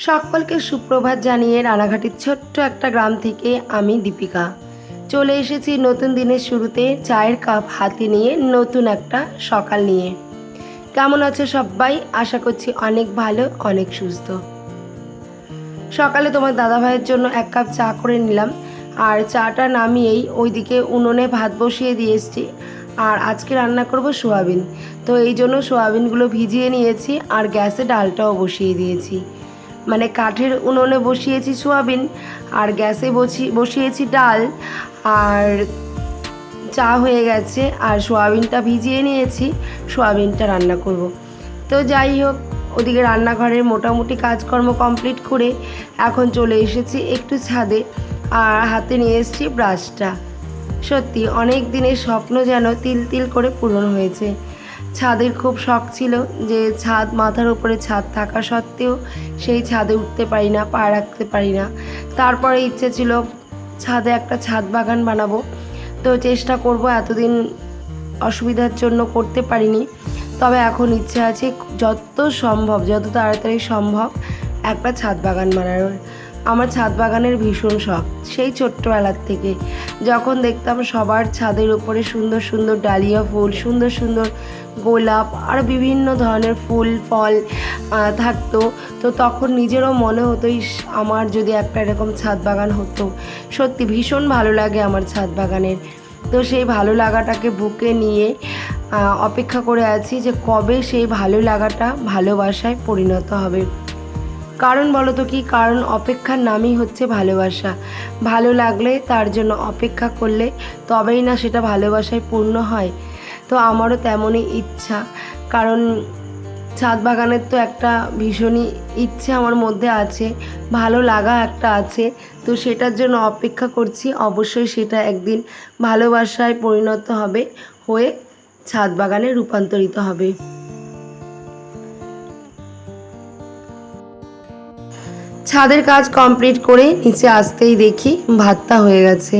সকলকে সুপ্রভাত জানিয়ে রানাঘাটের ছোট্ট একটা গ্রাম থেকে আমি দীপিকা চলে এসেছি নতুন দিনের শুরুতে চায়ের কাপ হাতে নিয়ে নতুন একটা সকাল নিয়ে। কেমন আছো সবাই? আশা করছি অনেক ভালো, অনেক সুস্থ। সকালে তোমার দাদাভাইয়ের জন্য এক কাপ চা করে নিলাম, আর চাটা নামিয়েই ওইদিকে উনুনে ভাত বসিয়ে দিয়ে এসেছি। আর আজকে রান্না করব সোয়াবিন, তো এই জন্য সোয়াবিনগুলো ভিজিয়ে নিয়েছি আর গ্যাসে ডালটাও বসিয়ে দিয়েছি। মানে কাঠের উনুনে বসিয়েছি সোয়াবিন আর গ্যাসে বসিয়েছি ডাল, আর চা হয়ে গেছে আর সোয়াবিনটা ভিজিয়ে নিয়েছি, সোয়াবিনটা রান্না করব। তো যাই হোক, ওদিকে রান্নাঘরের মোটামুটি কাজকর্ম কমপ্লিট করে এখন চলে এসেছি একটু ছাদে, আর হাতে নিয়ে এসেছি ব্রাশটা। সত্যি অনেক দিনের স্বপ্ন যেন তিল তিল করে পূরণ হয়েছে। ছাদের খুব শখ ছিল যে ছাদ, মাথার উপরে ছাদ থাকা সত্ত্বেও সেই ছাদে উঠতে পারি না, পা রাখতে পারি না। তারপরে ইচ্ছে ছিল ছাদে একটা ছাদ বাগান বানাবো, তো চেষ্টা করব। এতদিন অসুবিধার জন্য করতে পারিনি, তবে এখন ইচ্ছে আছে যত সম্ভব, যত তাড়াতাড়ি সম্ভব একটা ছাদ বাগান বানানোর। আমার ছাদ বাগানের ভীষণ শখ, সেই ছোট্টবেলার থেকে। যখন দেখতাম সবার ছাদের উপরে সুন্দর সুন্দর ডালিয়া ফুল, সুন্দর সুন্দর গোলাপ আর বিভিন্ন ধরনের ফুল ফল থাকতো, তো তখন নিজেরও মনে হতো আমার যদি একটা এরকম ছাদ বাগান হতো। সত্যি ভীষণ ভালো লাগে আমার ছাদ বাগানের। তো সেই ভালো লাগাটাকে বুকে নিয়ে অপেক্ষা করে আছি যে কবে সেই ভালো লাগাটা ভালোবাসায় পরিণত হবে। কারণ বলো তো কি, কারণ অপেক্ষার নামই হচ্ছে ভালোবাসা। ভালো লাগলে তার জন্য অপেক্ষা করলে তবেই না সেটা ভালোবাসায় পূর্ণ হয়। তো আমারও তেমনই ইচ্ছা, কারণ ছাদ বাগানের তো একটা ভীষণই ইচ্ছে আমার মধ্যে আছে, ভালো লাগা একটা আছে। তো সেটার জন্য অপেক্ষা করছি, অবশ্যই সেটা একদিন ভালোবাসায় পরিণত হবে, হয়ে ছাদ বাগানে রূপান্তরিত হবে। ছাদের কাজ কমপ্লিট করে নিচে আসতেই দেখি ভাতটা হয়ে গেছে।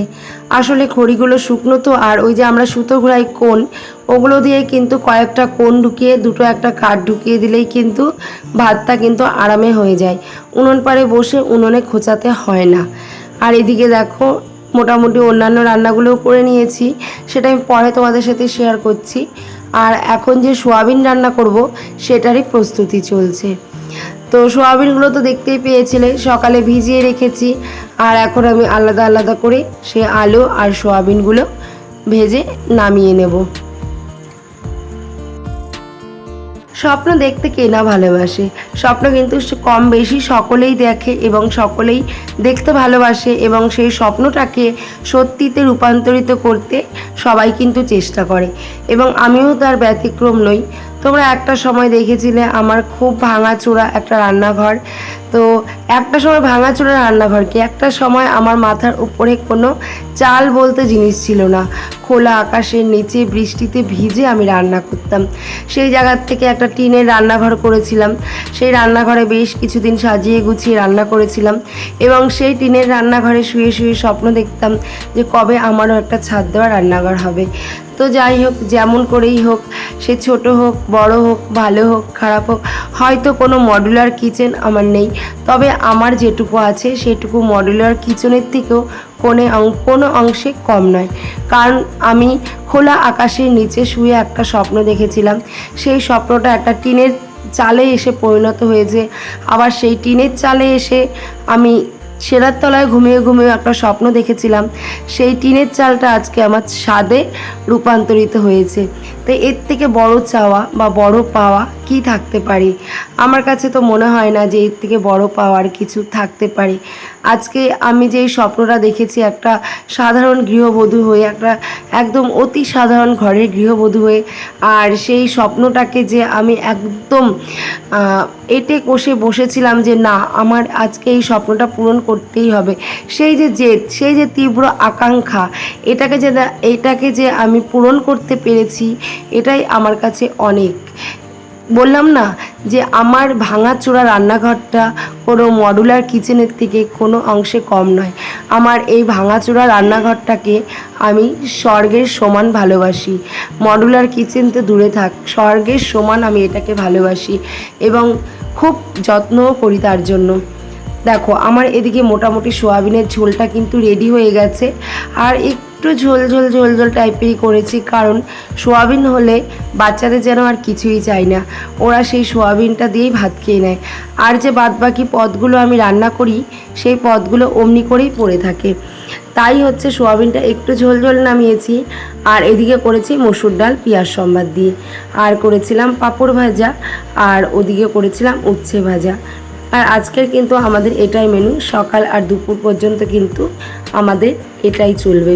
আসলে খড়িগুলো শুকনো তো, আর ওই যে আমরা সুতো ঘোরাই কোণ, ওগুলো দিয়ে কিন্তু কয়েকটা কোণ ঢুকিয়ে দুটো একটা কাঠ ঢুকিয়ে দিলেই কিন্তু ভাতটা কিন্তু আরামে হয়ে যায়। উনুন পাড়ে বসে উনুনে খোঁচাতে হয় না। আর এদিকে দেখো মোটামুটি অন্যান্য রান্নাগুলোও করে নিয়েছি, সেটা আমি পরে তোমাদের সাথে শেয়ার করছি। আর এখন যে সোয়াবিন রান্না করব সেটারই প্রস্তুতি চলছে। তো সোয়াবিনগুলো তো দেখতেই পেয়েছিলে, সকালে ভিজিয়ে রেখেছি, আর এখন আমি আলাদা আলাদা করে সে আলু আর সোয়াবিনগুলো ভেজে নামিয়ে নেব। স্বপ্ন দেখতে কে না ভালোবাসে? স্বপ্ন কিন্তু কম বেশি সকলেই দেখে এবং সকলেই দেখতে ভালোবাসে, এবং সেই স্বপ্নটাকে সত্যিতে রূপান্তরিত করতে সবাই কিন্তু চেষ্টা করে, এবং আমিও তার ব্যতিক্রম নই। তোমরা একটা সময় দেখেছিলে আমার খুব ভাঙাচোরা একটা রান্নাঘর, তো একটা সময় ভাঙাচোরা রান্নাঘর কি, একটা সময় আমার মাথার উপরে কোনো চাল বলতে জিনিস ছিল না। খোলা আকাশের নিচে বৃষ্টিতে ভিজে আমি রান্না করতাম। সেই জায়গার থেকে একটা টিনের রান্নাঘর করেছিলাম, সেই রান্নাঘরে বেশ কিছুদিন সাজিয়ে গুছিয়ে রান্না করেছিলাম, এবং সেই টিনের রান্নাঘরে শুয়ে শুয়ে স্বপ্ন দেখতাম যে কবে আমারও একটা ছাদ দেওয়া রান্নাঘর হবে। তো যাই হোক, যেমন করেই হোক, সে ছোট হোক বড় হোক, ভালো হোক খারাপ হোক, হয়তো কোনো মডুলার কিচেন আমার নেই, তবে আমার যেটুকু আছে সেটুকু মডুলার কিচেনের থেকেও কোনো অংশে কম নয়। কারণ আমি খোলা আকাশের নিচে শুয়ে একটা স্বপ্ন দেখেছিলাম, সেই স্বপ্নটা একটা টিনের চালে এসে পরিণত হয়েছে। আবার সেই টিনের চালে এসে আমি সেরার তলায় ঘুমিয়ে ঘুমিয়ে একটা স্বপ্ন দেখেছিলাম, সেই টিনের চালটা আজকে আমার ছাদে রূপান্তরিত হয়েছে। তো এর থেকে বড় চাওয়া বা বড় পাওয়া কি থাকতে পারে? আমার কাছে তো মনে হয় না যে এর থেকে বড় পাওয়ার কিছু থাকতে পারে। আজকে আমি যেই স্বপ্নটা দেখেছি একটা সাধারণ গৃহবধূ হয়ে, একটা একদম অতি সাধারণ ঘরের গৃহবধূ হয়ে, আর সেই স্বপ্নটাকে যে আমি একদম এঁটে কষে বসেছিলাম যে না, আমার আজকে এই স্বপ্নটা পূরণ করতেই হবে, সেই যে জেদ, সেই যে তীব্র আকাঙ্ক্ষা, এটাকে যে আমি পূরণ করতে পেরেছি, এটাই আমার কাছে অনেক। বললাম না যে আমার ভাঙাচোরা রান্নাঘরটা কোনো মডুলার কিচেনের থেকে কোনো অংশে কম নয়। আমার এই ভাঙাচোরা রান্নাঘরটাকে আমি স্বর্গের সমান ভালোবাসি। মডুলার কিচেন তো দূরে থাক, স্বর্গের সমান আমি এটাকে ভালোবাসি এবং খুব যত্নও করি তার জন্য। দেখো আমার এদিকে মোটামুটি সোয়াবিনের ঝোলটা কিন্তু রেডি হয়ে গেছে, আর একটু ঝোল ঝোল ঝোল ঝোল টাইপেরই করেছি, কারণ সোয়াবিন হলে বাচ্চাদের যেন আর কিছুই চাই না, ওরা সেই সোয়াবিনটা দিয়েই ভাত খেয়ে নেয়। আর যে বাদবাকি পদগুলো আমি রান্না করি সেই পদগুলো অমনি করেই পড়ে থাকে। তাই হচ্ছে সোয়াবিনটা একটু ঝোল ঝোল নামিয়েছি, আর এদিকে করেছি মসুর ডাল পেঁয়াজ সম্বাদ দিয়ে, আর করেছিলাম পাঁপড় ভাজা, আর ওদিকে করেছিলাম উচ্ছে ভাজা। আর আজকের কিন্তু আমাদের এটাই মেনু, সকাল আর দুপুর পর্যন্ত কিন্তু আমাদের এটাই চলবে।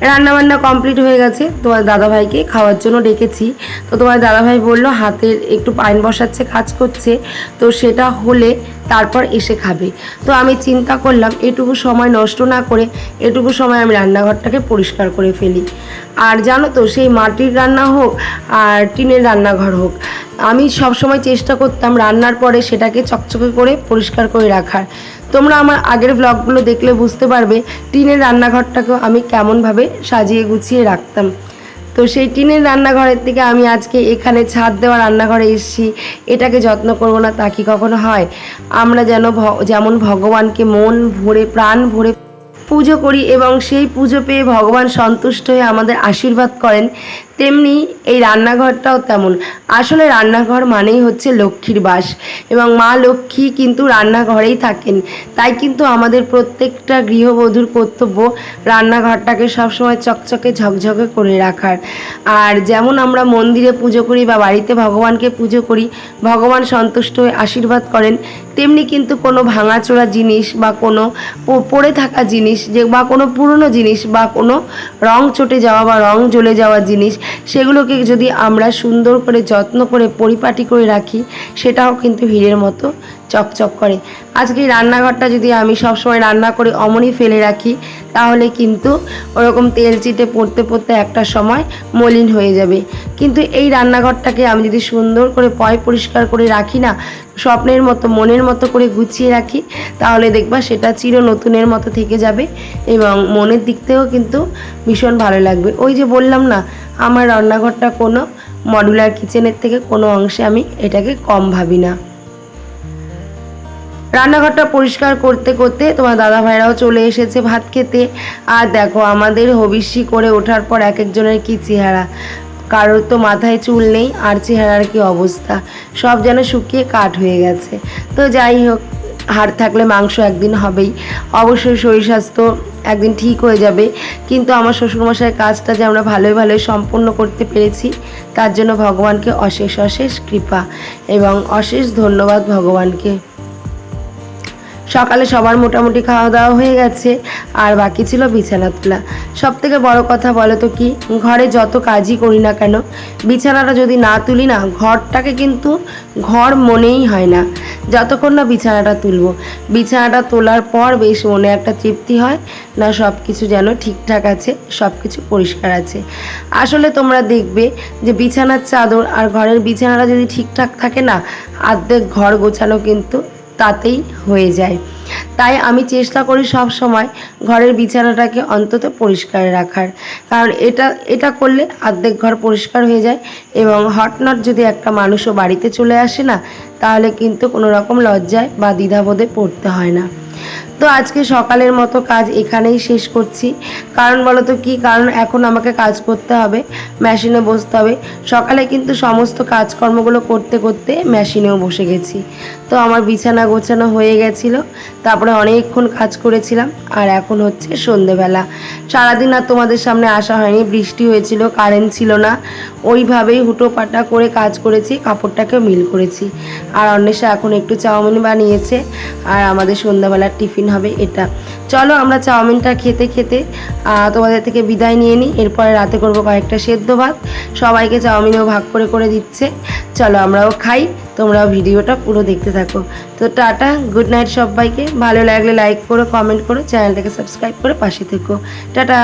রান্নাবান্না কমপ্লিট হয়ে গেছে, তোমার দাদাভাইকে খাওয়ার জন্য ডেকেছি। তো তোমার দাদাভাই বলল হাতের একটু পাইন বসাচ্ছে, কাজ করছে, তো সেটা হলে তারপর এসে খাবে। তো আমি চিন্তা করলাম এটুকু সময় নষ্ট না করে এটুকু সময় আমি রান্নাঘরটাকে পরিষ্কার করে ফেলি। আর জানো তো, সেই মাটির রান্না হোক আর টিনের রান্নাঘর হোক, আমি সবসময় চেষ্টা করতাম রান্নার পরে সেটাকে চকচকে করে পরিষ্কার করে রাখার। তোমরা আমার আগের ব্লগগুলো দেখলে বুঝতে পারবে টিনের রান্নাঘরটাকেও আমি কেমনভাবে সাজিয়ে গুছিয়ে রাখতাম। তো সেই টিনের রান্নাঘরের থেকে আমি আজকে এখানে ছাদ দেওয়া রান্নাঘরে এসেছি, এটাকে যত্ন করব না তা কি কখনো হয়? আমরা যেমন ভগবানকে মন ভরে প্রাণ ভরে পুজো করি এবং সেই পুজো পেয়ে ভগবান সন্তুষ্ট হয়ে আমাদের আশীর্বাদ করেন, তেমনি এই রান্নাঘরটাও তেমন। আসলে রান্নাঘর মানেই হচ্ছে লক্ষ্মীর বাস, এবং মা লক্ষ্মী কিন্তু রান্নাঘরেই থাকেন। তাই কিন্তু আমাদের প্রত্যেকটা গৃহবধূর কর্তব্য রান্নাঘরটাকে সবসময় চকচকে ঝকঝকে করে রাখার। আর যেমন আমরা মন্দিরে পুজো করি বা বাড়িতে ভগবানকে পুজো করি, ভগবান সন্তুষ্ট হয়ে আশীর্বাদ করেন, তেমনি কিন্তু কোনো ভাঙাচোরা জিনিস বা কোনো পড়ে থাকা জিনিস বা কোনো পুরনো জিনিস বা কোনো রং চটে যাওয়া বা রং জ্বলে যাওয়া জিনিস, সেগুলোকে যদি আমরা সুন্দর করে যত্ন করে পরিপাটি করে রাখি, সেটাও কিন্তু হীরের মতো চকচক করে। আজকে এই রান্নাঘরটা যদি আমি সবসময় রান্না করে অমনি ফেলে রাখি, তাহলে কিন্তু ওরকম তেল চিটে পড়তে পড়তে একটা সময় মলিন হয়ে যাবে। কিন্তু এই রান্নাঘরটাকে আমি যদি সুন্দর করে পরিষ্কার করে রাখি না, স্বপ্নের মতো মনের মতো করে গুছিয়ে রাখি, তাহলে দেখবা সেটা চির নতুনের মতো থেকে যাবে এবং মনের দিক থেকেও কিন্তু ভীষণ ভালো লাগবে। ওই যে বললাম না, আমার রান্নাঘরটা কোনো মডুলার কিচেনের থেকে কোনো অংশে আমি এটাকে কম ভাবি না। রান্নাঘরটা পরিষ্কার করতে করতে তোমার দাদা ভাইরাও চলে এসেছে ভাত খেতে। আর দেখো আমাদের হবিষ্যি করে ওঠার পর এক একজনের কী চেহারা, কারোর তো মাথায় চুল নেই, আর চেহারার কি অবস্থা, সব যেন শুকিয়ে কাঠ হয়ে গেছে। তো যাই হোক, হাড় থাকলে মাংস একদিন হবেই, অবশ্যই শরীর স্বাস্থ্য একদিন ঠিক হয়ে যাবে। কিন্তু আমার শ্বশুরমশাইয়ের কাজটা যে আমরা ভালোই ভালোই সম্পূর্ণ করতে পেরেছি, তার জন্য ভগবানকে অশেষ অশেষ কৃপা এবং অশেষ ধন্যবাদ ভগবানকে। সকালে সবার মোটামুটি খাওয়া দাওয়া হয়ে গেছে, আর বাকি ছিল বিছানা তোলা। সব থেকে বড় কথা বলো তো কি, ঘরে যত কাজই করি না কেন, বিছানাটা যদি না তুলি না, ঘরটাকে কিন্তু ঘর মনেই হয় না যতক্ষণ না বিছানাটা তুলবো। বিছানাটা তোলার পর বেশ মনে একটা তৃপ্তি হয়, না সব কিছু যেন ঠিকঠাক আছে, সব কিছু পরিষ্কার আছে। আসলে তোমরা দেখবে যে বিছানার চাদর আর ঘরের বিছানাটা যদি ঠিকঠাক থাকে না, অর্ধেক ঘর গোছানো কিন্তু তাতেই হয়ে যায়। তাই আমি চেষ্টা করি সব সময় ঘরের বিছানাটাকে অন্তত পরিষ্কার রাখার, কারণ এটা করলে অর্ধেক ঘর পরিষ্কার হয়ে যায় এবং হটনট যদি একটা মানুষও বাড়িতে চলে আসে না, তাহলে কিন্তু কোনো রকম লজ্জায় বা দ্বিধাবোধে পড়তে হয় না। তো আজকে সকালের মতো কাজ এখানেই শেষ করছি। কারণ বলো তো কী কারণ, এখন আমাকে কাজ করতে হবে, মেশিনে বসতে হবে। সকালে কিন্তু সমস্ত কাজকর্মগুলো করতে করতে মেশিনেও বসে গেছি। তো আমার বিছানা গোছানো হয়ে গেছিলো, তারপরে অনেকক্ষণ কাজ করেছিলাম। আর এখন হচ্ছে সন্ধেবেলা। সারাদিন আর তোমাদের সামনে আসা হয়নি, বৃষ্টি হয়েছিল, কারেন্ট ছিল না, ওইভাবেই হুটোপাটা করে কাজ করেছি, কাপড়টাকে মিল করেছি। আর অন্বেষা এখন একটু চাউমিন বানিয়েছে, আর আমাদের সন্ধ্যাবেলার টিফিন হবে এটা। চলো আমরা চাউমিনটা খেতে খেতে তোমাদের থেকে বিদায় নিয়ে নিই। এরপরে রাতে করব কয়েকটা সেদ্ধ ভাত, সবাইকে চাউমিনেও ভাগ করে করে দিচ্ছে। চলো আমরাও খাই, তোমরাও ভিডিওটা পুরো দেখতে থাকো। তো টাটা, গুড নাইট সবাইকে। ভালো লাগলে লাইক করো, কমেন্ট করো, চ্যানেলটাকে সাবস্ক্রাইব করে পাশে থেকো। টাটা।